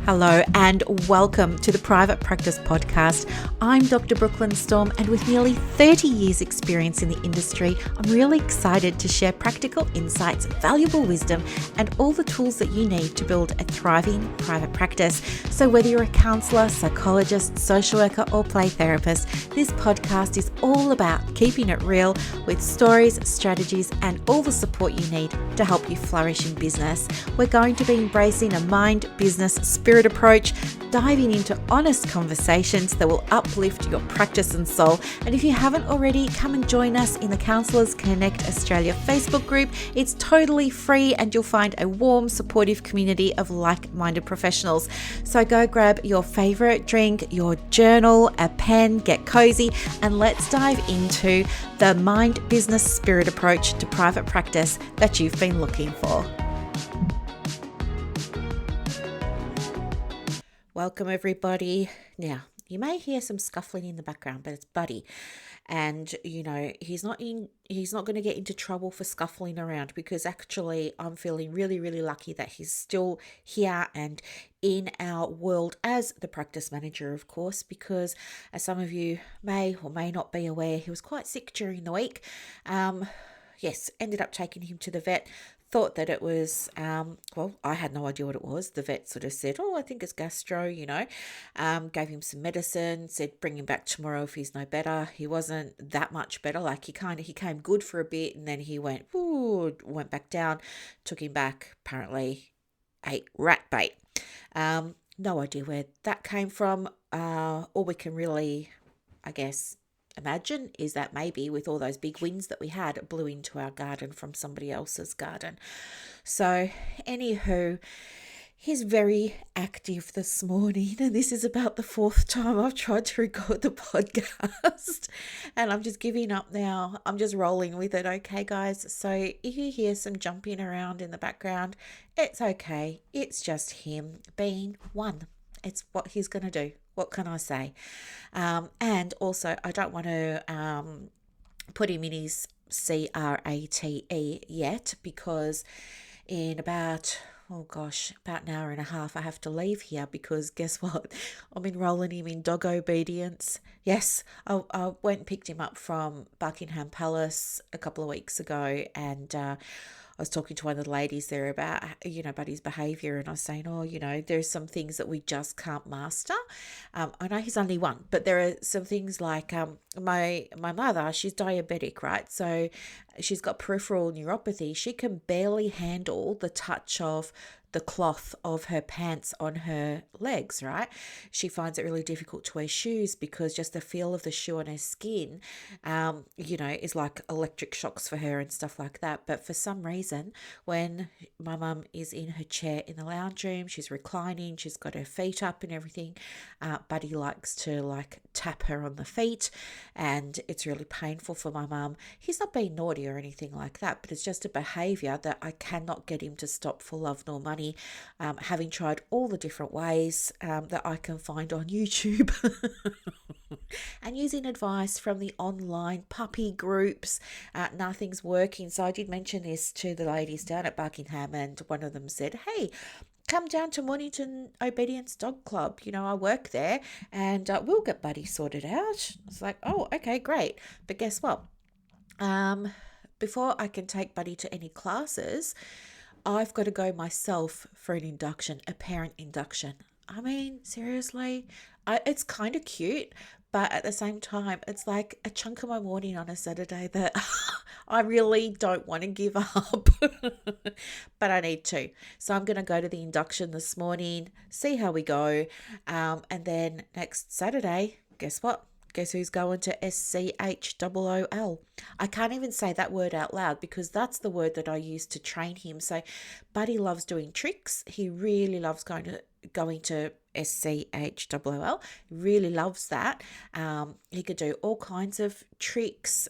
Hello and welcome to the Private Practice Podcast. I'm Dr. Brooklyn Storme, and with nearly 30 years experience in the industry, I'm really excited to share practical insights, valuable wisdom, and all the tools that you need to build a thriving private practice. So whether you're a counsellor, psychologist, social worker, or play therapist, this podcast is all about keeping it real with stories, strategies, and all the support you need to help you flourish in business. We're going to be embracing a mind, business, spirit approach, diving into honest conversations that will uplift your practice and soul. And if you haven't already, come and join us in the Counsellors Connect Australia Facebook group. It's totally free and you'll find a warm, supportive community of like-minded professionals. So go grab your favorite drink, your journal, a pen, get cozy, and let's dive into the mind, business, spirit approach to private practice that you've been looking for. Welcome everybody. Now, you may hear some scuffling in the background, but it's Buddy. And you know, he's not going to get into trouble for scuffling around, because actually I'm feeling really, really lucky that he's still here and in our world as the practice manager, of course, because as some of you may or may not be aware, he was quite sick during the week. Ended up taking him to the vet. Thought that it was, I had no idea what it was. The vet sort of said, I think it's gastro, gave him some medicine, said bring him back tomorrow if he's no better. He wasn't that much better. Like he came good for a bit and then he went back down, took him back, apparently ate rat bait. No idea where that came from. All we can really, I guess, imagine is that maybe with all those big winds that we had, it blew into our garden from somebody else's garden. So anywho, he's very active this morning, and this is about the fourth time I've tried to record the podcast and I'm just giving up now. I'm just rolling with it. Okay guys, so if you hear some jumping around in the background, it's okay. It's just him being one. It's what he's going to do. What can I say? And also, I don't want to put him in his CRATE yet, because in about an hour and a half, I have to leave here, because guess what? I'm enrolling him in dog obedience. Yes, I went and picked him up from Buckingham Palace a couple of weeks ago, and I was talking to one of the ladies there about, about his behaviour, and I was saying, there's some things that we just can't master. I know he's only one, but there are some things like my mother, she's diabetic, right? So she's got peripheral neuropathy. She can barely handle the touch of the cloth of her pants on her legs, right? She finds it really difficult to wear shoes because just the feel of the shoe on her skin, is like electric shocks for her and stuff like that. But for some reason, when my mum is in her chair in the lounge room, she's reclining, she's got her feet up and everything, Buddy likes to tap her on the feet, and it's really painful for my mum. He's not being naughty or anything like that, but it's just a behaviour that I cannot get him to stop for love nor money. Having tried all the different ways that I can find on YouTube and using advice from the online puppy groups, nothing's working. So I did mention this to the ladies down at Buckingham, and one of them said, hey, come down to Mornington Obedience Dog Club. I work there, and we'll get Buddy sorted out. It's like, oh, okay, great. But guess what? Before I can take Buddy to any classes, I've got to go myself for an induction, a parent induction. I mean, seriously, it's kind of cute, but at the same time, it's like a chunk of my morning on a Saturday that I really don't want to give up, but I need to. So I'm going to go to the induction this morning, see how we go. And then next Saturday, guess what? Guess who's going to SCHOOL? I can't even say that word out loud, because that's the word that I use to train him. So Buddy loves doing tricks. He really loves going to SCHOOL. Really loves that. He could do all kinds of tricks.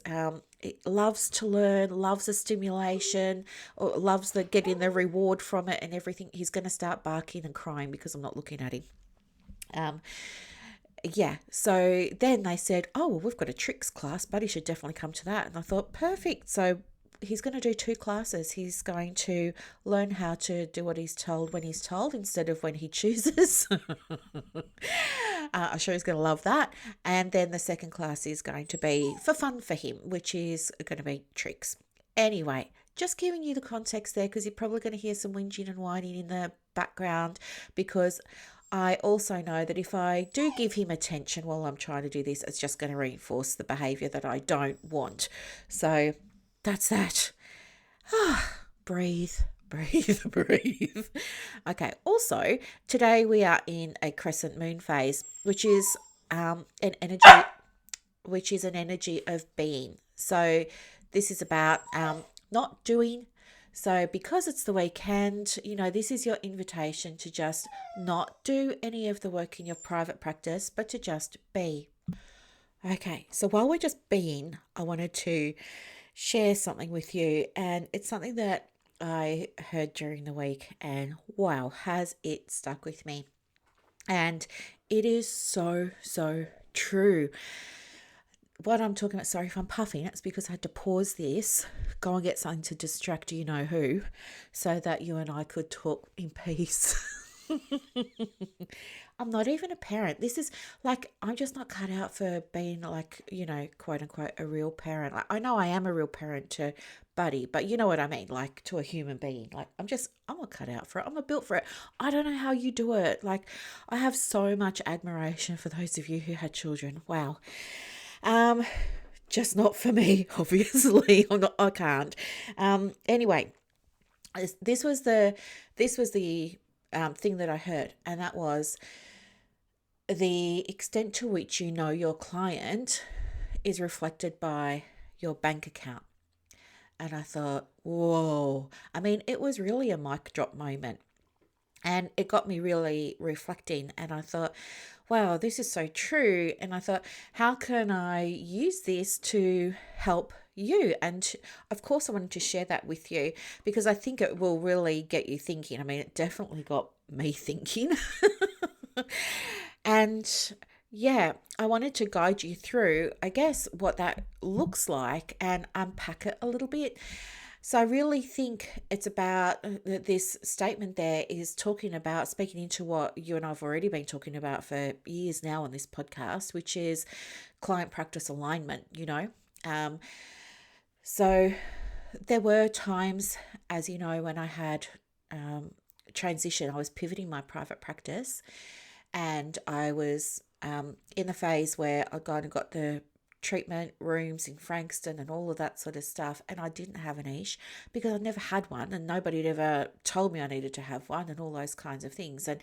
He loves to learn, loves the stimulation, or loves getting the reward from it and everything. He's going to start barking and crying because I'm not looking at him. So then they said, we've got a tricks class. Buddy should definitely come to that. And I thought, perfect. So he's going to do 2 classes. He's going to learn how to do what he's told when he's told instead of when he chooses. I'm sure he's going to love that. And then the second class is going to be for fun for him, which is going to be tricks. Anyway, just giving you the context there because you're probably going to hear some whinging and whining in the background, because I also know that if I do give him attention while I'm trying to do this, it's just going to reinforce the behavior that I don't want. So that's that. Breathe, breathe, breathe. Okay, also, today we are in a crescent moon phase, which is an energy of being. So this is about not doing. So because it's the weekend, this is your invitation to just not do any of the work in your private practice, but to just be. Okay, so while we're just being, I wanted to share something with you, and it's something that I heard during the week, and wow, has it stuck with me. And it is so, so true. What I'm talking about, sorry if I'm puffing, it's because I had to pause this, go and get something to distract you know who, so that you and I could talk in peace. I'm not even a parent. This is like, I'm just not cut out for being like, quote unquote, a real parent. Like, I know I am a real parent to Buddy, but you know what I mean? Like to a human being. Like, I'm not cut out for it. I'm not built for it. I don't know how you do it. Like, I have so much admiration for those of you who had children. Wow. Just not for me, obviously. I can't. Anyway, this was the thing that I heard, and that was the extent to which you know your client is reflected by your bank account. And I thought, whoa. I mean, it was really a mic drop moment. And it got me really reflecting. And I thought, wow, this is so true. And I thought, how can I use this to help you? And of course, I wanted to share that with you because I think it will really get you thinking. I mean, it definitely got me thinking. And yeah, I wanted to guide you through, I guess, what that looks like and unpack it a little bit. So I really think it's about this statement there is talking about, speaking into what you and I've already been talking about for years now on this podcast, which is client practice alignment, So there were times, as you know, when I had transition, I was pivoting my private practice, and I was in the phase where I kind of got the treatment rooms in Frankston and all of that sort of stuff, and I didn't have a niche because I never had one, and nobody had ever told me I needed to have one and all those kinds of things. And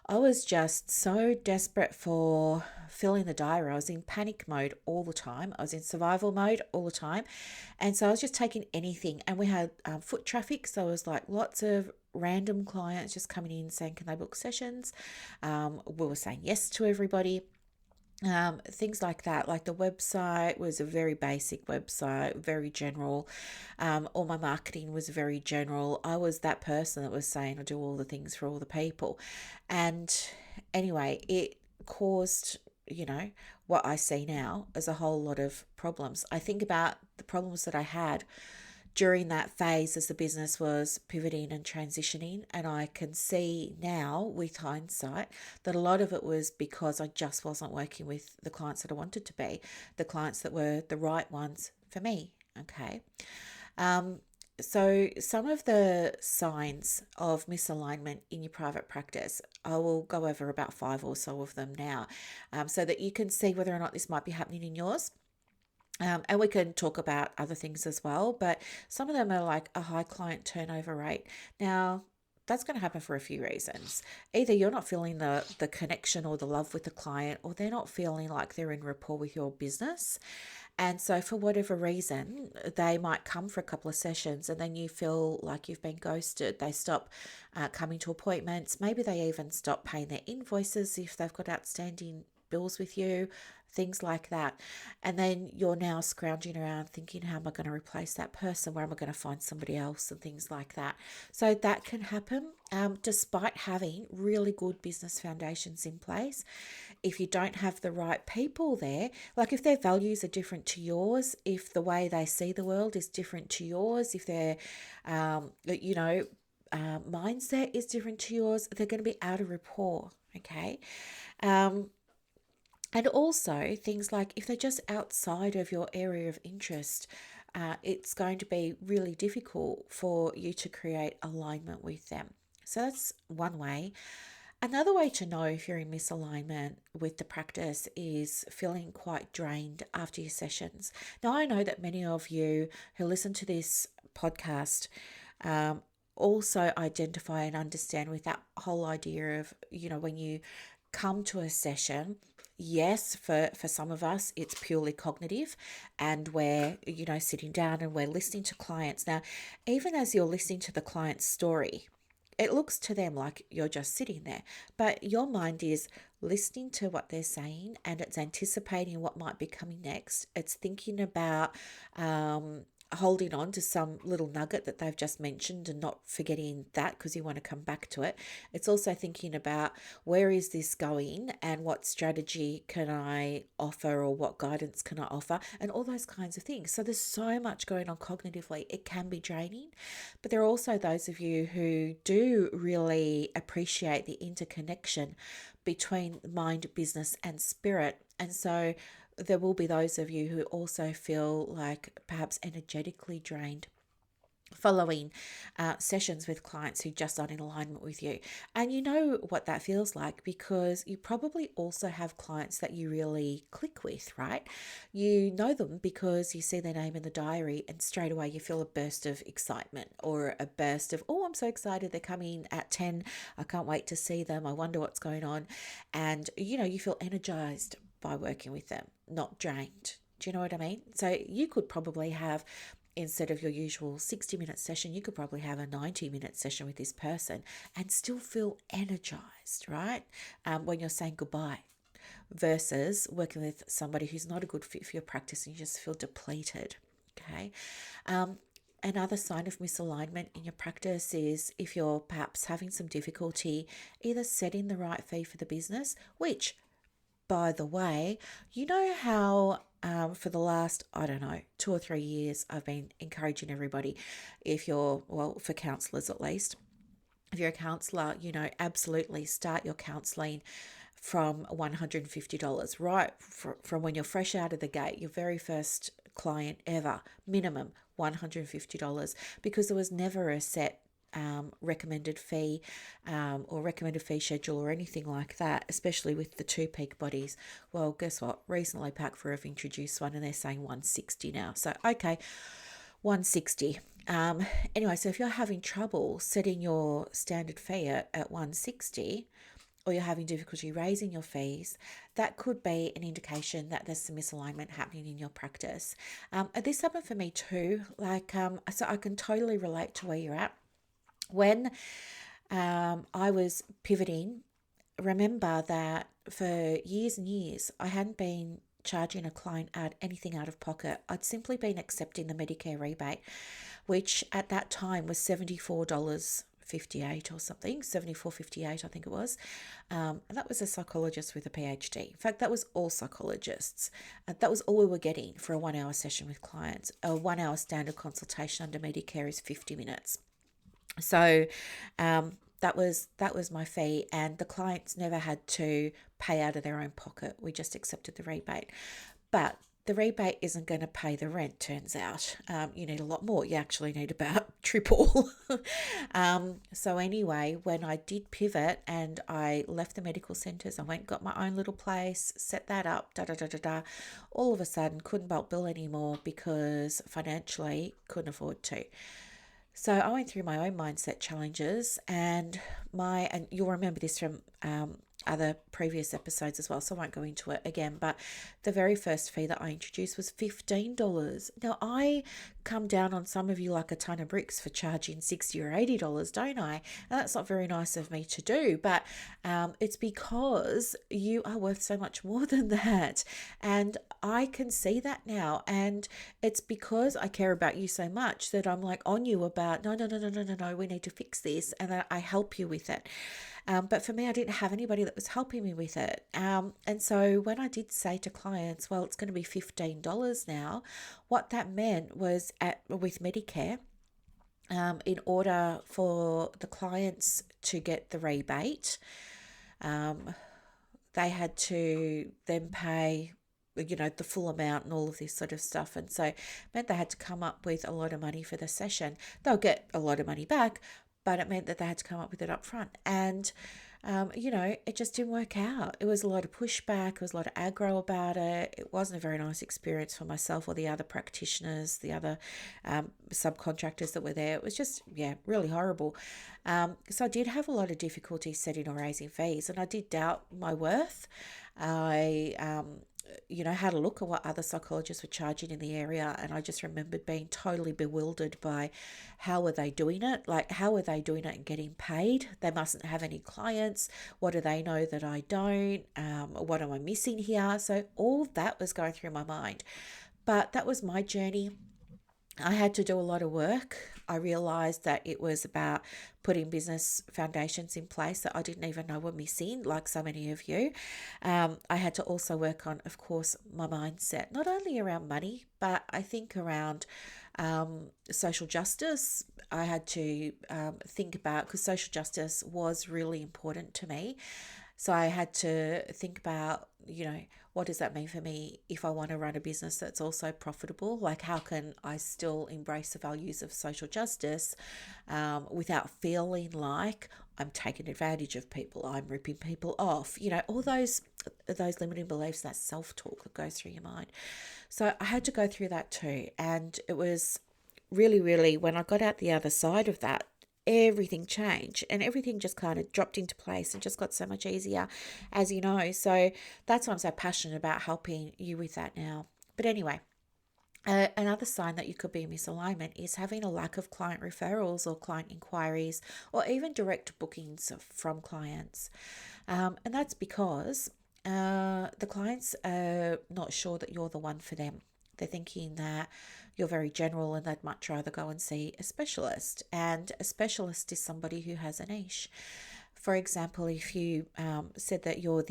I was just so desperate for filling the diary. I was in panic mode all the time. I was in survival mode all the time. And so I was just taking anything. And we had foot traffic. So it was like lots of random clients just coming in saying, can they book sessions? We were saying yes to everybody. Things like that. Like the website was a very basic website, very general. All my marketing was very general. I was that person that was saying I do all the things for all the people. And anyway, it caused, what I see now as a whole lot of problems. I think about the problems that I had during that phase as the business was pivoting and transitioning. And I can see now with hindsight that a lot of it was because I just wasn't working with the clients that I wanted to be, the clients that were the right ones for me. Okay. So some of the signs of misalignment in your private practice, I will go over about 5 or so of them now, so that you can see whether or not this might be happening in yours. And we can talk about other things as well, but some of them are like a high client turnover rate. Now, that's going to happen for a few reasons. Either you're not feeling the connection or the love with the client, or they're not feeling like they're in rapport with your business. And so for whatever reason, they might come for a couple of sessions and then you feel like you've been ghosted. They stop coming to appointments. Maybe they even stop paying their invoices if they've got outstanding bills with you. things like that. And then you're now scrounging around thinking, how am I going to replace that person? Where am I going to find somebody else? And things like that. So that can happen despite having really good business foundations in place. If you don't have the right people there, like if their values are different to yours, if the way they see the world is different to yours, if their, mindset is different to yours, they're going to be out of rapport. Okay. Um, and also things like if they're just outside of your area of interest, it's going to be really difficult for you to create alignment with them. So that's one way. Another way to know if you're in misalignment with the practice is feeling quite drained after your sessions. Now, I know that many of you who listen to this podcast um, also identify and understand with that whole idea of, when you come to a session, yes, for some of us it's purely cognitive, and we're sitting down and we're listening to clients. Now, even as you're listening to the client's story, it looks to them like you're just sitting there, but your mind is listening to what they're saying, and it's anticipating what might be coming next. It's thinking about holding on to some little nugget that they've just mentioned and not forgetting that because you want to come back to it. It's also thinking about where is this going and what strategy can I offer, or what guidance can I offer, and all those kinds of things. So there's so much going on cognitively. It can be draining, but there are also those of you who do really appreciate the interconnection between mind, business, and spirit. And so there will be those of you who also feel like perhaps energetically drained following sessions with clients who just aren't in alignment with you. And you know what that feels like because you probably also have clients that you really click with, right? You know them because you see their name in the diary and straight away you feel a burst of excitement, or a burst of, oh, I'm so excited, they're coming at 10. I can't wait to see them. I wonder what's going on. And, you feel energized by working with them, not drained. Do you know what I mean? So you could probably have, instead of your usual 60-minute session, you could probably have a 90-minute session with this person and still feel energized, right? When you're saying goodbye, versus working with somebody who's not a good fit for your practice and you just feel depleted. Okay. Another sign of misalignment in your practice is if you're perhaps having some difficulty either setting the right fee for the business, which, by the way, you know how for the last, I don't know, 2 or 3 years, I've been encouraging everybody, if you're, well, for counsellors at least, if you're a counsellor, absolutely start your counselling from $150, right? From when you're fresh out of the gate, your very first client ever, minimum $150, because there was never a set recommended fee or recommended fee schedule or anything like that, especially with the two peak bodies. Well, guess what? Recently, Pac4 have introduced one and they're saying 160 now. So, okay, 160. Anyway, so if you're having trouble setting your standard fee at 160, or you're having difficulty raising your fees, that could be an indication that there's some misalignment happening in your practice. This happened for me too. So I can totally relate to where you're at. When I was pivoting, remember that for years and years, I hadn't been charging a client anything out of pocket. I'd simply been accepting the Medicare rebate, which at that time was $74.58 or something, $74.58 I think it was. And that was a psychologist with a PhD. In fact, that was all psychologists. That was all we were getting for a 1 hour session with clients. A 1 hour standard consultation under Medicare is 50 minutes. So that was my fee, and the clients never had to pay out of their own pocket. We just accepted the rebate. But the rebate isn't going to pay the rent, turns out. You need a lot more. You actually need about triple. So anyway, when I did pivot and I left the medical centres, I went got my own little place, set that up, all of a sudden couldn't bulk bill anymore because financially couldn't afford to. So I went through my own mindset challenges, and you'll remember this from other previous episodes as well, so I won't go into it again. But the very first fee that I introduced was $15. Now, I come down on some of you like a ton of bricks for charging $60 or $80, don't I? And that's not very nice of me to do, but it's because you are worth so much more than that. And I can see that now. And it's because I care about you so much that I'm like on you about, no, no, no, no, no, no, no, we need to fix this. And I help you with it. But for me, I didn't have anybody that was helping me with it. And so when I did say to clients, well, it's going to be $15 now, what that meant was with Medicare, in order for the clients to get the rebate, um, they had to then pay, the full amount and all of this sort of stuff. And so it meant they had to come up with a lot of money for the session. They'll get a lot of money back, but it meant that they had to come up with it up front. And it just didn't work out. It was a lot of pushback. It was a lot of aggro about it. It wasn't a very nice experience for myself or the other practitioners, the other subcontractors that were there. It was just, really horrible. So I did have a lot of difficulty setting or raising fees, and I did doubt my worth. I had a look at what other psychologists were charging in the area, and I just remembered being totally bewildered by how are they doing it? Like, how are they doing it and getting paid? They mustn't have any clients. What do they know that I don't? What am I missing here? So all that was going through my mind. But that was my journey. I had to do a lot of work. I realized that it was about putting business foundations in place that I didn't even know were missing, like so many of you. I had to also work on, of course, my mindset, not only around money, but I think around social justice. I had to think about, because social justice was really important to me. So I had to think about, what does that mean for me if I want to run a business that's also profitable? Like, how can I still embrace the values of social justice without feeling like I'm taking advantage of people, I'm ripping people off, all those limiting beliefs, that self-talk that goes through your mind. So I had to go through that too. And it was really, really, when I got out the other side of that, everything changed and everything just kind of dropped into place and just got so much easier, as you know. So that's why I'm so passionate about helping you with that now. But anyway, another sign that you could be in misalignment is having a lack of client referrals or client inquiries or even direct bookings from clients. And that's because the clients are not sure that you're the one for them. They're thinking that you're very general and they'd much rather go and see a specialist. And a specialist is somebody who has a niche. For example, if you said that you're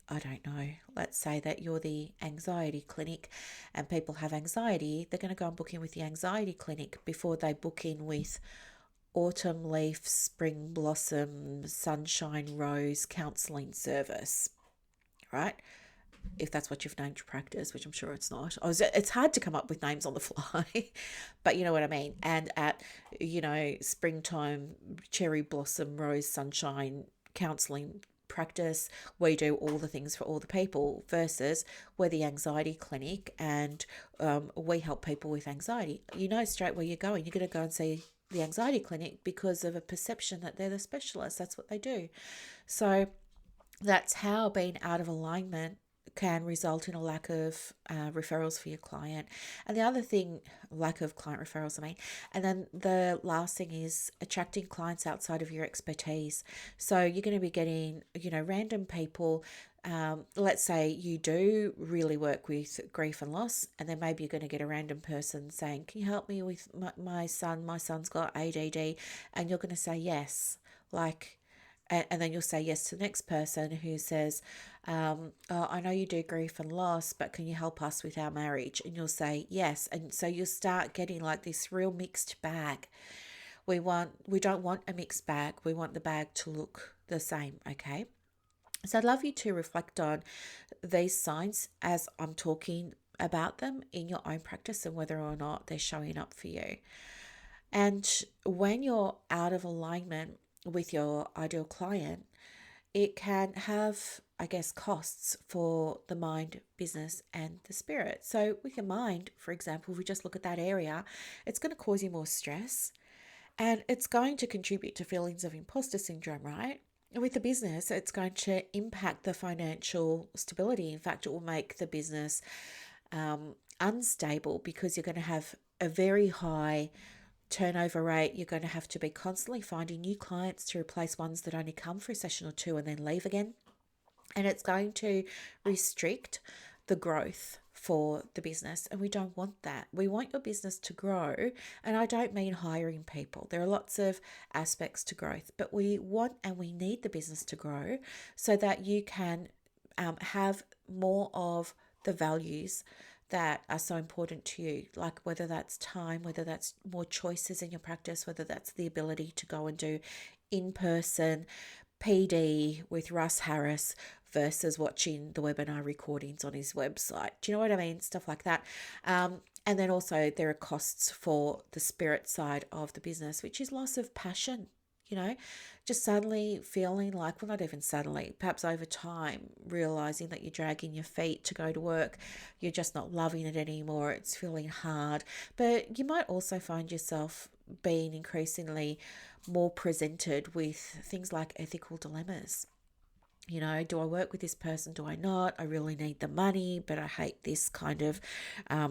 I don't know, let's say that you're the anxiety clinic and people have anxiety, they're going to go and book in with the anxiety clinic before they book in with autumn leaf, spring blossom, sunshine rose counselling service, right? If that's what you've named your practice, which I'm sure it's not. It's hard to come up with names on the fly, but you know what I mean. And at, springtime, cherry blossom, rose, sunshine, counselling practice, we do all the things for all the people, versus we're the anxiety clinic and we help people with anxiety. You know straight where you're going. You're going to go and see the anxiety clinic because of a perception that they're the specialist. That's what they do. So that's how being out of alignment can result in a lack of referrals for your client. And the other thing, lack of client referrals, and then the last thing is attracting clients outside of your expertise. So you're going to be getting, random people. Let's say you do really work with grief and loss, and then maybe you're going to get a random person saying, can you help me with my son? My son's got ADD. And you're going to say yes. And then you'll say yes to the next person who says, oh, I know you do grief and loss, but can you help us with our marriage? And you'll say yes. And so you'll start getting like this real mixed bag. We don't want a mixed bag. We want the bag to look the same, okay? So I'd love you to reflect on these signs as I'm talking about them in your own practice and whether or not they're showing up for you. And when you're out of alignment with your ideal client, it can have, costs for the mind, business, and the spirit. So with your mind, for example, if we just look at that area, it's going to cause you more stress and it's going to contribute to feelings of imposter syndrome, right? with the business, it's going to impact the financial stability. In fact, it will make the business unstable because you're going to have a very high turnover rate. You're going to have to be constantly finding new clients to replace ones that only come for a session or two and then leave again. And it's going to restrict the growth for the business. And we don't want that. We want your business to grow. And I don't mean hiring people. There are lots of aspects to growth, but we want and we need the business to grow so that you can have more of the values that are so important to you, like whether that's time, whether that's more choices in your practice, whether that's the ability to go and do in person PD with Russ Harris versus watching the webinar recordings on his website. Do you know what I mean? Stuff like that. And then also there are costs for the spirit side of the business, which is loss of passion. You know, just suddenly feeling like, well, not even suddenly, perhaps over time, realizing that you're dragging your feet to go to work, you're just not loving it anymore, it's feeling hard. But you might also find yourself being increasingly more presented with things like ethical dilemmas. You know, do I work with this person? Do I not? I really need the money, but I hate this kind of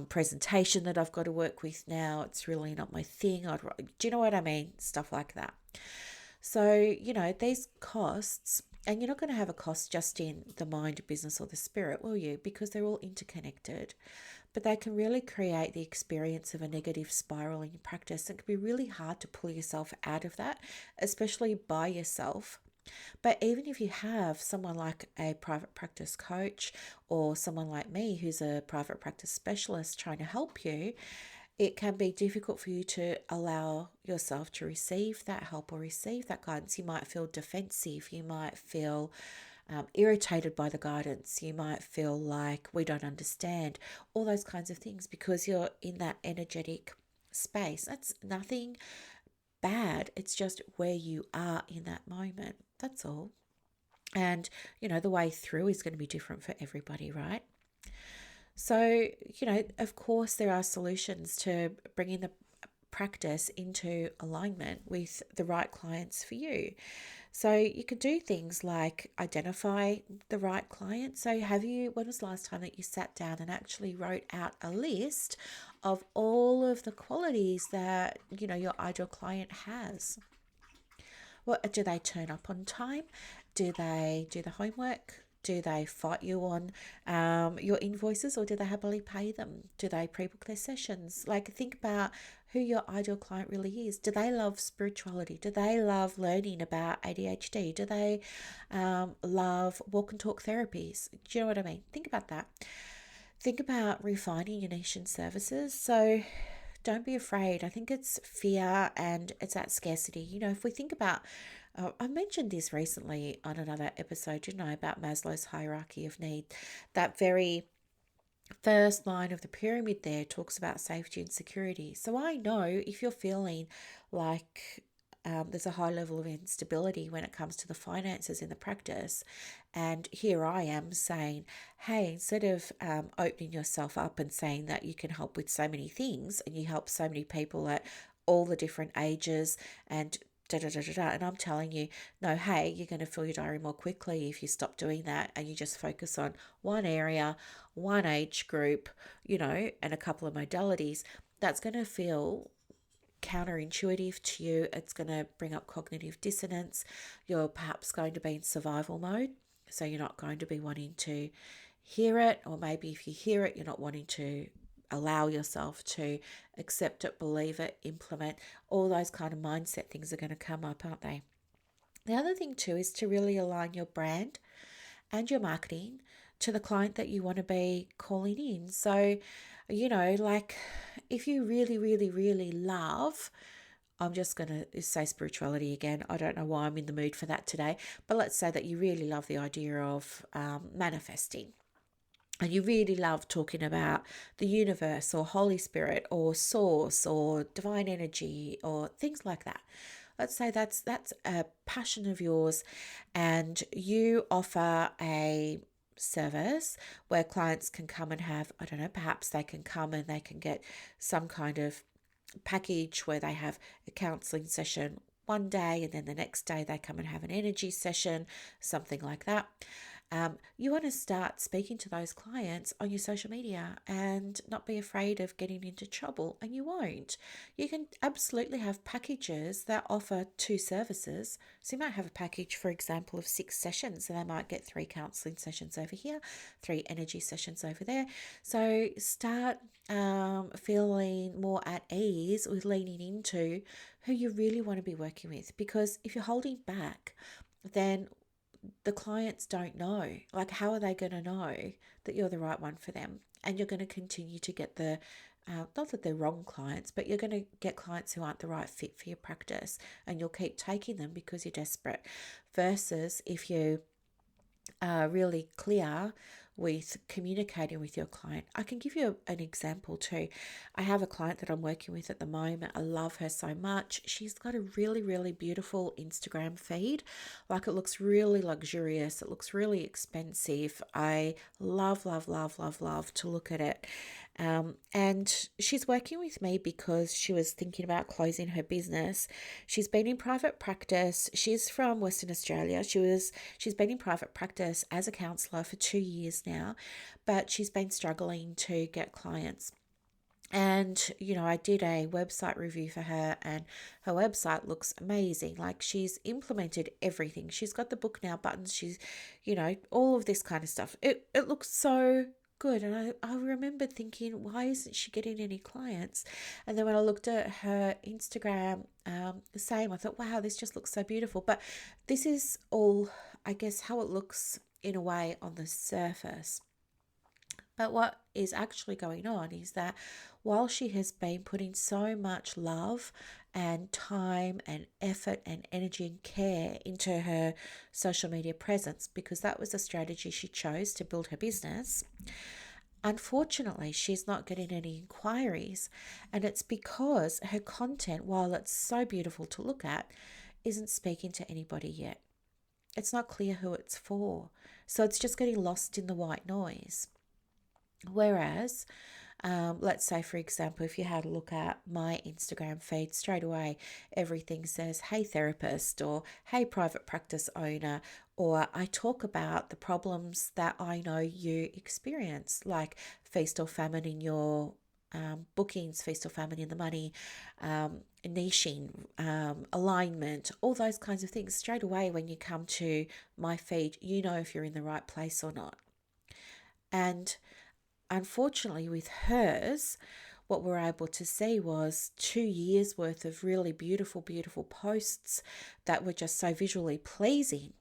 presentation that I've got to work with now. It's really not my thing. Do you know what I mean? Stuff like that. So, you know, these costs, and you're not going to have a cost just in the mind, business, or the spirit, will you? Because they're all interconnected. But they can really create the experience of a negative spiral in your practice. It can be really hard to pull yourself out of that, especially by yourself. But even if you have someone like a private practice coach or someone like me who's a private practice specialist trying to help you, it can be difficult for you to allow yourself to receive that help or receive that guidance. You might feel defensive. You might feel irritated by the guidance. You might feel like we don't understand, all those kinds of things because you're in that energetic space. That's nothing bad. It's just where you are in that moment. That's all. And, you know, the way through is going to be different for everybody, right? So, you know, of course, there are solutions to bringing the practice into alignment with the right clients for you. So you could do things like identify the right client. So when was the last time that you sat down and actually wrote out a list of all of the qualities that, you know, your ideal client has? What do they turn up on time? Do they do the homework? Do they fight you on your invoices or do they happily pay them? Do they pre-book their sessions? Like think about who your ideal client really is. Do they love spirituality? Do they love learning about ADHD? Do they love walk and talk therapies? Do you know what I mean? Think about that. Think about refining your niche and services. So don't be afraid. I think it's fear and it's that scarcity. You know, if we think about, I mentioned this recently on another episode, didn't I, about Maslow's hierarchy of need. That very first line of the pyramid there talks about safety and security. So I know if you're feeling like there's a high level of instability when it comes to the finances in the practice. And here I am saying, hey, instead of opening yourself up and saying that you can help with so many things and you help so many people at all the different ages and da da da da da, and I'm telling you, no, hey, you're going to fill your diary more quickly if you stop doing that and you just focus on one area, one age group, you know, and a couple of modalities. That's going to feel counterintuitive to you. It's going to bring up cognitive dissonance. You're perhaps going to be in survival mode, so you're not going to be wanting to hear it, or maybe if you hear it, you're not wanting to allow yourself to accept it, believe it, implement. All those kind of mindset things are going to come up, aren't they? The other thing too is to really align your brand and your marketing to the client that you want to be calling in. So, you know, like if you really, really, really love, I'm just going to say spirituality again. I don't know why I'm in the mood for that today, but let's say that you really love the idea of manifesting. And you really love talking about the universe or Holy Spirit or source or divine energy or things like that. Let's say that's a passion of yours and you offer a service where clients can come and have, I don't know, perhaps they can come and they can get some kind of package where they have a counseling session one day and then the next day they come and have an energy session, something like that. You want to start speaking to those clients on your social media and not be afraid of getting into trouble, and you won't. You can absolutely have packages that offer two services. So you might have a package, for example, of 6 sessions, and they might get 3 counseling sessions over here, 3 energy sessions over there. So start feeling more at ease with leaning into who you really want to be working with, because if you're holding back, then the clients don't know. Like, how are they going to know that you're the right one for them? And you're going to continue to get the, not that they're wrong clients, but you're going to get clients who aren't the right fit for your practice, and you'll keep taking them because you're desperate. Versus if you are really clear with communicating with your client. I can give you an example too. I have a client that I'm working with at the moment. I love her so much. She's got a really, really beautiful Instagram feed. Like, it looks really luxurious. It looks really expensive. I love, love, love, love, love to look at it. And she's working with me because she was thinking about closing her business. She's been in private practice. She's from Western Australia. She's been in private practice as a counsellor for 2 years now, but she's been struggling to get clients. And, I did a website review for her, and her website looks amazing. Like, she's implemented everything. She's got the book now buttons. She's, all of this kind of stuff. It looks so good. And I remember thinking, why isn't she getting any clients? And then when I looked at her Instagram, the same, I thought, wow, this just looks so beautiful. But this is all, I guess, how it looks in a way on the surface. But what is actually going on is that while she has been putting so much love and time and effort and energy and care into her social media presence, because that was a strategy she chose to build her business, unfortunately, she's not getting any inquiries. And it's because her content, while it's so beautiful to look at, isn't speaking to anybody yet. It's not clear who it's for. So it's just getting lost in the white noise. Whereas, let's say, for example, if you had a look at my Instagram feed, straight away, everything says, hey, therapist, or hey, private practice owner, or I talk about the problems that I know you experience, like feast or famine in your bookings, feast or famine in the money, niching, alignment, all those kinds of things. Straight away, when you come to my feed, you know if you're in the right place or not. And unfortunately, with hers, what we're able to see was 2 years worth of really beautiful, beautiful posts that were just so visually pleasing,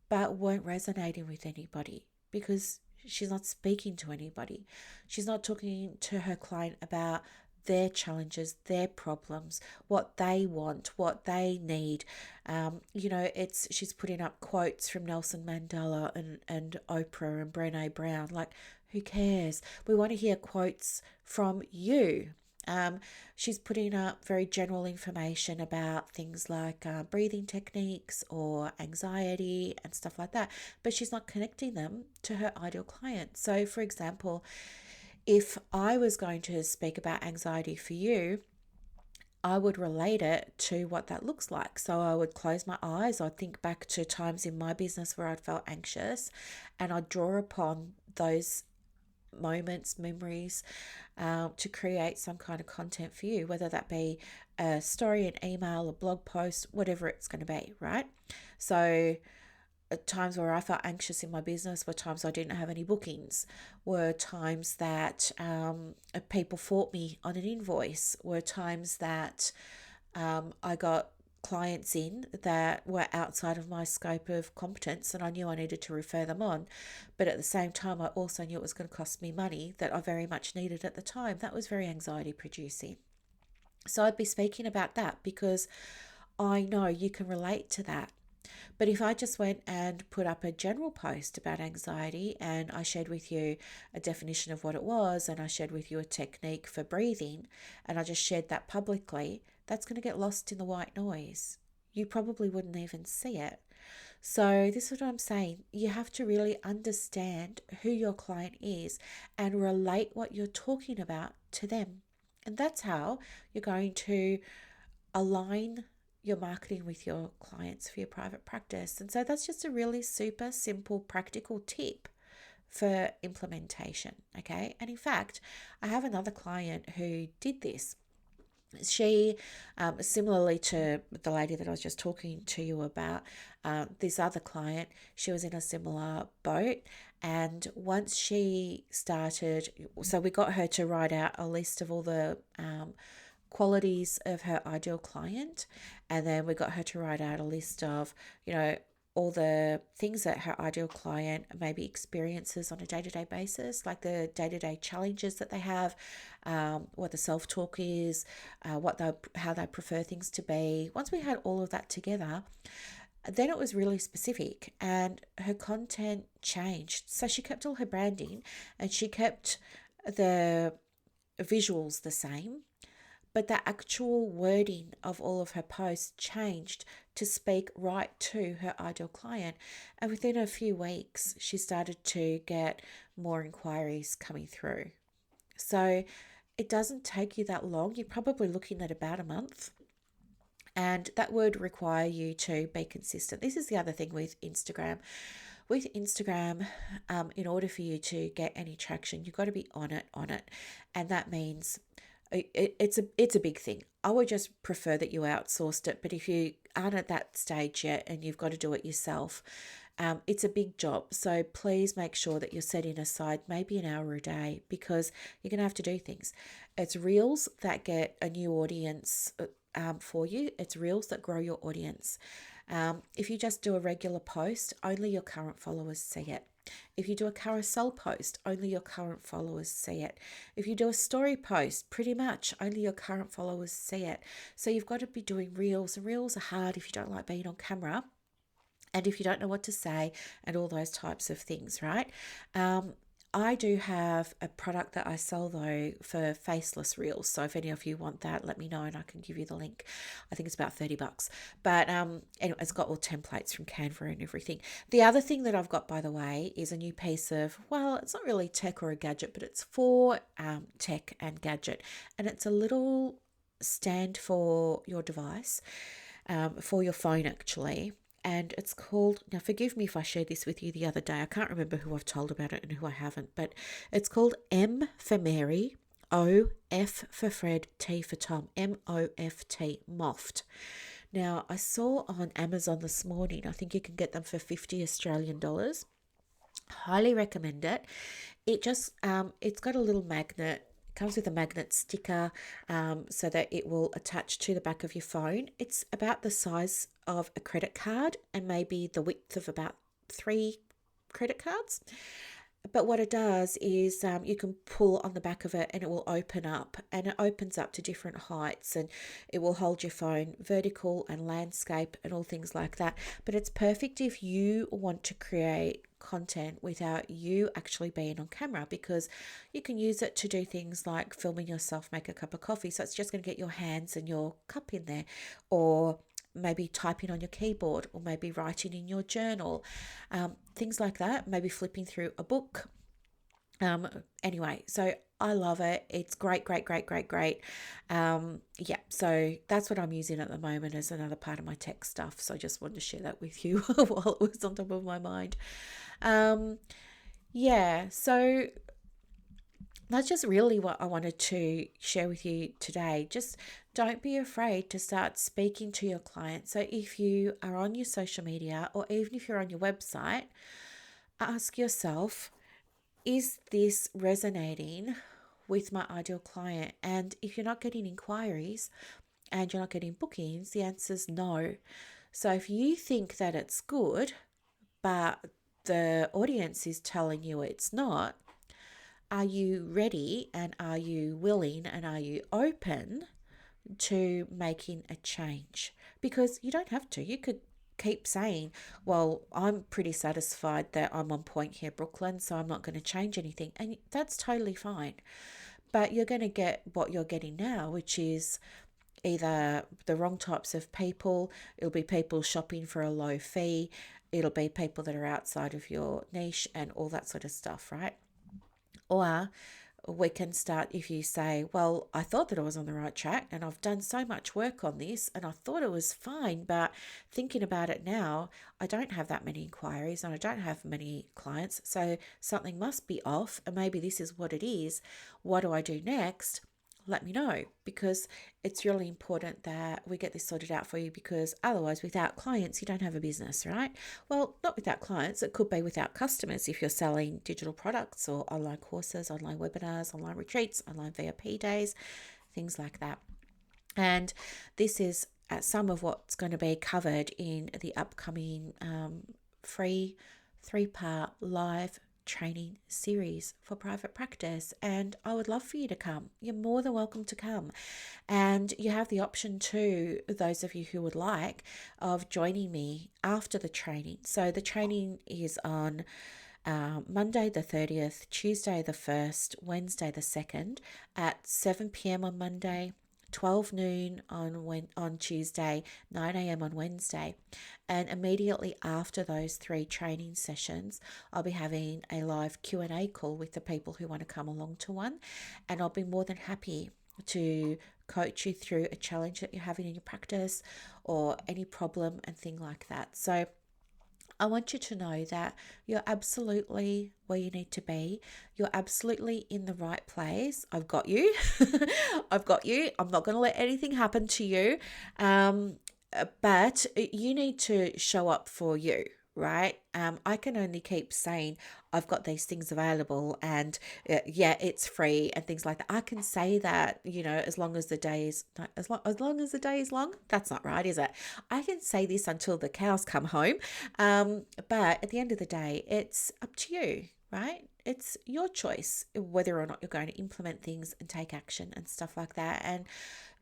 but weren't resonating with anybody because she's not speaking to anybody. She's not talking to her client about their challenges, their problems, what they want, what they need. She's putting up quotes from Nelson Mandela and Oprah and Brené Brown. Like, who cares? We want to hear quotes from you. She's putting up very general information about things like breathing techniques or anxiety and stuff like that, but she's not connecting them to her ideal client. So, for example, if I was going to speak about anxiety for you, I would relate it to what that looks like. So I would close my eyes, I'd think back to times in my business where I'd felt anxious, and I'd draw upon those moments, memories, to create some kind of content for you, whether that be a story, an email, a blog post, whatever it's going to be, right? So times where I felt anxious in my business were times I didn't have any bookings, were times that people fought me on an invoice, were times that I got clients in that were outside of my scope of competence and I knew I needed to refer them on. But at the same time, I also knew it was going to cost me money that I very much needed at the time. That was very anxiety producing. So I'd be speaking about that because I know you can relate to that. But if I just went and put up a general post about anxiety and I shared with you a definition of what it was and I shared with you a technique for breathing and I just shared that publicly, that's going to get lost in the white noise. You probably wouldn't even see it. So this is what I'm saying. You have to really understand who your client is and relate what you're talking about to them. And that's how you're going to align your marketing with your clients for your private practice. And so that's just a really super simple, practical tip for implementation. Okay. And in fact, I have another client who did this. She, similarly to the lady that I was just talking to you about, this other client, she was in a similar boat. And once she started, so we got her to write out a list of all the qualities of her ideal client, and then we got her to write out a list of, all the things that her ideal client maybe experiences on a day-to-day basis, like the day-to-day challenges that they have, what the self-talk is, how they prefer things to be. Once we had all of that together, then it was really specific and her content changed. So she kept all her branding and she kept the visuals the same, but the actual wording of all of her posts changed to speak right to her ideal client. And within a few weeks, she started to get more inquiries coming through. So it doesn't take you that long. You're probably looking at about a month. And that would require you to be consistent. This is the other thing with Instagram. With Instagram, in order for you to get any traction, you've got to be on it. And that means it's a big thing. I would just prefer that you outsourced it, but if you aren't at that stage yet and you've got to do it yourself, it's a big job. So please make sure that you're setting aside maybe an hour a day, because you're going to have to do things. It's reels that get a new audience for you. It's reels that grow your audience. If you just do a regular post, only your current followers see it. If you do a carousel post, only your current followers see it. If you do a story post, pretty much only your current followers see it. So you've got to be doing reels. And reels are hard if you don't like being on camera and if you don't know what to say and all those types of things, right? I do have a product that I sell though for faceless reels. So if any of you want that, let me know and I can give you the link. I think it's about $30. But anyway, it's got all templates from Canva and everything. The other thing that I've got, by the way, is a new piece of, well, it's not really tech or a gadget, but it's for tech and gadget. And it's a little stand for your device, for your phone actually. And it's called, now forgive me if I shared this with you the other day. I can't remember who I've told about it and who I haven't, but it's called M for Mary, O, F for Fred, T for Tom, MOFT, Moft. Now, I saw on Amazon this morning, I think you can get them for 50 Australian dollars. Highly recommend it. It just, it's got a little magnet, comes with a magnet sticker, so that it will attach to the back of your phone. It's about the size of a credit card and maybe the width of about 3 credit cards. But what it does is you can pull on the back of it and it will open up, and it opens up to different heights, and it will hold your phone vertical and landscape and all things like that. But it's perfect if you want to create content without you actually being on camera, because you can use it to do things like filming yourself make a cup of coffee. So it's just going to get your hands and your cup in there, or maybe typing on your keyboard, or maybe writing in your journal, things like that, maybe flipping through a book. Anyway, so I love it. It's great. Yeah, so that's what I'm using at the moment as another part of my tech stuff. So I just wanted to share that with you while it was on top of my mind. Yeah, so that's just really what I wanted to share with you today. Just don't be afraid to start speaking to your clients. So if you are on your social media, or even if you're on your website, ask yourself, is this resonating with my ideal client? And if you're not getting inquiries and you're not getting bookings, the answer is no. So if you think that it's good, but the audience is telling you it's not, are you ready and are you willing and are you open to making a change? Because you don't have to. You could keep saying, well, I'm pretty satisfied that I'm on point here, Brooklyn, so I'm not going to change anything. And that's totally fine. But you're going to get what you're getting now, which is either the wrong types of people. It'll be people shopping for a low fee. It'll be people that are outside of your niche and all that sort of stuff, right? Or we can start. If you say, well, I thought that I was on the right track and I've done so much work on this and I thought it was fine, but thinking about it now, I don't have that many inquiries and I don't have many clients, so something must be off and maybe this is what it is. What do I do next? Let me know, because it's really important that we get this sorted out for you, because otherwise without clients you don't have a business, right? Well, not without clients, it could be without customers if you're selling digital products or online courses, online webinars, online retreats, online VIP days, things like that. And this is some of what's going to be covered in the upcoming free 3-part live training series for private practice, and I would love for you to come. You're more than welcome to come, and you have the option too, those of you who would like, of joining me after the training. So the training is on Monday the 30th, Tuesday the 1st, Wednesday the 2nd at 7 p.m. on Monday, 12 noon on Tuesday, 9 a.m. on Wednesday. And immediately after those 3 training sessions, I'll be having a live Q&A call with the people who want to come along to one. And I'll be more than happy to coach you through a challenge that you're having in your practice or any problem and thing like that. So I want you to know that you're absolutely where you need to be. You're absolutely in the right place. I've got you. I've got you. I'm not going to let anything happen to you. But you need to show up for you, right? I can only keep saying I've got these things available and yeah, it's free and things like that. I can say that, as long as the day is as long as the day is long. That's not right, is it? I can say this until the cows come home. But at the end of the day, it's up to you, right? It's your choice whether or not you're going to implement things and take action and stuff like that. And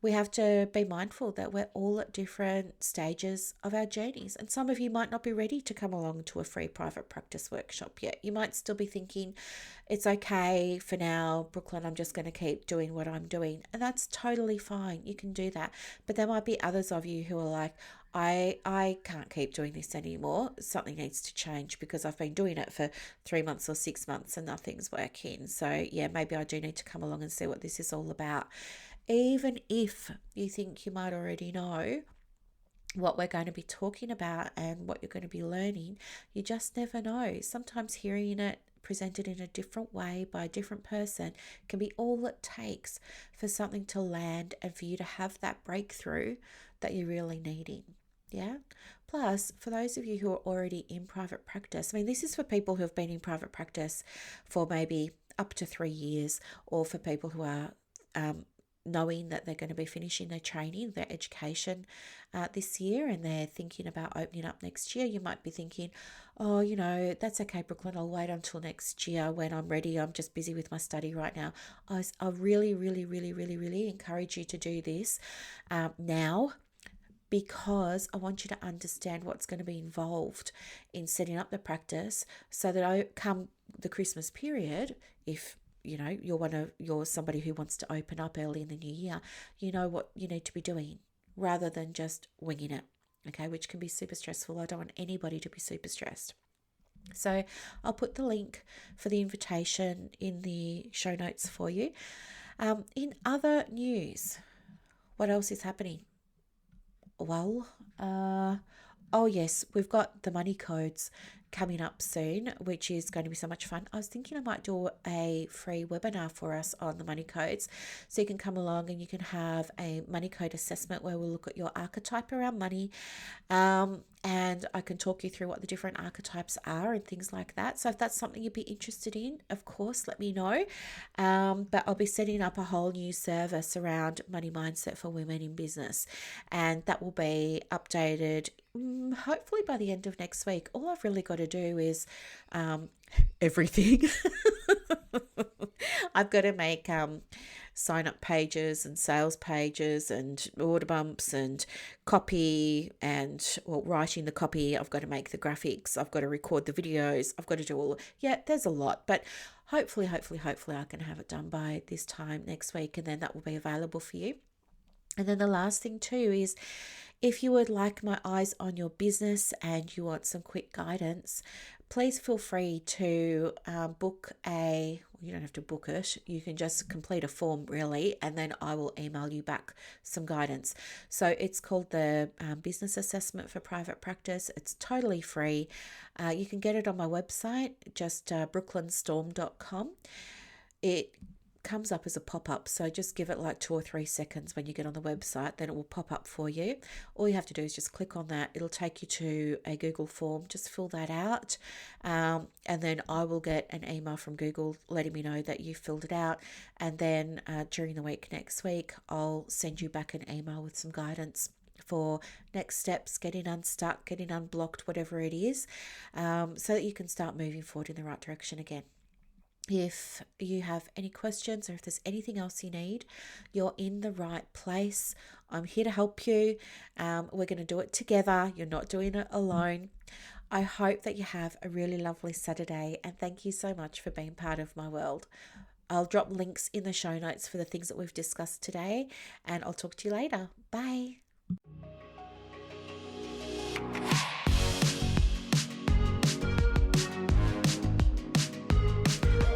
we have to be mindful that we're all at different stages of our journeys. And some of you might not be ready to come along to a free private practice workshop yet. You might still be thinking, it's okay for now, Brooklyn, I'm just going to keep doing what I'm doing. And that's totally fine. You can do that. But there might be others of you who are like, I can't keep doing this anymore. Something needs to change because I've been doing it for 3 months or 6 months and nothing's working. So yeah, maybe I do need to come along and see what this is all about. Even if you think you might already know what we're going to be talking about and what you're going to be learning, you just never know. Sometimes hearing it presented in a different way by a different person can be all it takes for something to land and for you to have that breakthrough that you're really needing. Yeah. Plus, for those of you who are already in private practice, I mean, this is for people who have been in private practice for maybe up to 3 years, or for people who are knowing that they're going to be finishing their training, their education this year, and they're thinking about opening up next year. You might be thinking, oh, that's okay, Brooklyn, I'll wait until next year when I'm ready. I'm just busy with my study right now. I really, really, really, really, really encourage you to do this now, because I want you to understand what's going to be involved in setting up the practice, so that I come the Christmas period, if you're somebody who wants to open up early in the new year, you know what you need to be doing rather than just winging it, okay, which can be super stressful. I don't want anybody to be super stressed. So I'll put the link for the invitation in the show notes for you. In other news, what else is happening? Well, oh yes, we've got the money codes coming up soon, which is going to be so much fun. I was thinking I might do a free webinar for us on the money codes, so you can come along and you can have a money code assessment where we'll look at your archetype around money, and I can talk you through what the different archetypes are and things like that. So if that's something you'd be interested in, of course, let me know. But I'll be setting up a whole new service around money mindset for women in business, and that will be updated hopefully by the end of next week. All I've really got to do is everything. I've got to make sign up pages and sales pages and order bumps and copy and writing the copy. I've got to make the graphics. I've got to record the videos. I've got to do all. Yeah, there's a lot, but hopefully I can have it done by this time next week, and then that will be available for you. And then the last thing too is, if you would like my eyes on your business and you want some quick guidance, please feel free to you don't have to book it. You can just complete a form really, and then I will email you back some guidance. So it's called the Business Assessment for Private Practice. It's totally free. You can get it on my website, just brooklynstorme.com. It comes up as a pop-up, so just give it like 2 or 3 seconds when you get on the website, then it will pop up for you. All you have to do is just click on that. It'll take you to a Google form. Just fill that out, and then I will get an email from Google letting me know that you filled it out, and then during the week next week I'll send you back an email with some guidance for next steps, getting unstuck, getting unblocked, whatever it is, so that you can start moving forward in the right direction again. If you have any questions or if there's anything else you need, you're in the right place. I'm here to help you. We're going to do it together. You're not doing it alone. I hope that you have a really lovely Saturday, and thank you so much for being part of my world. I'll drop links in the show notes for the things that we've discussed today, and I'll talk to you later. Bye.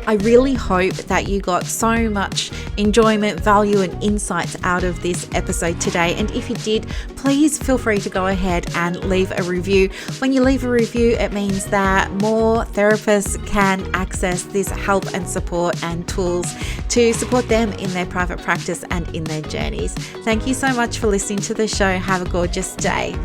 I really hope that you got so much enjoyment, value, and insights out of this episode today. And if you did, please feel free to go ahead and leave a review. When you leave a review, it means that more therapists can access this help and support and tools to support them in their private practice and in their journeys. Thank you so much for listening to the show. Have a gorgeous day.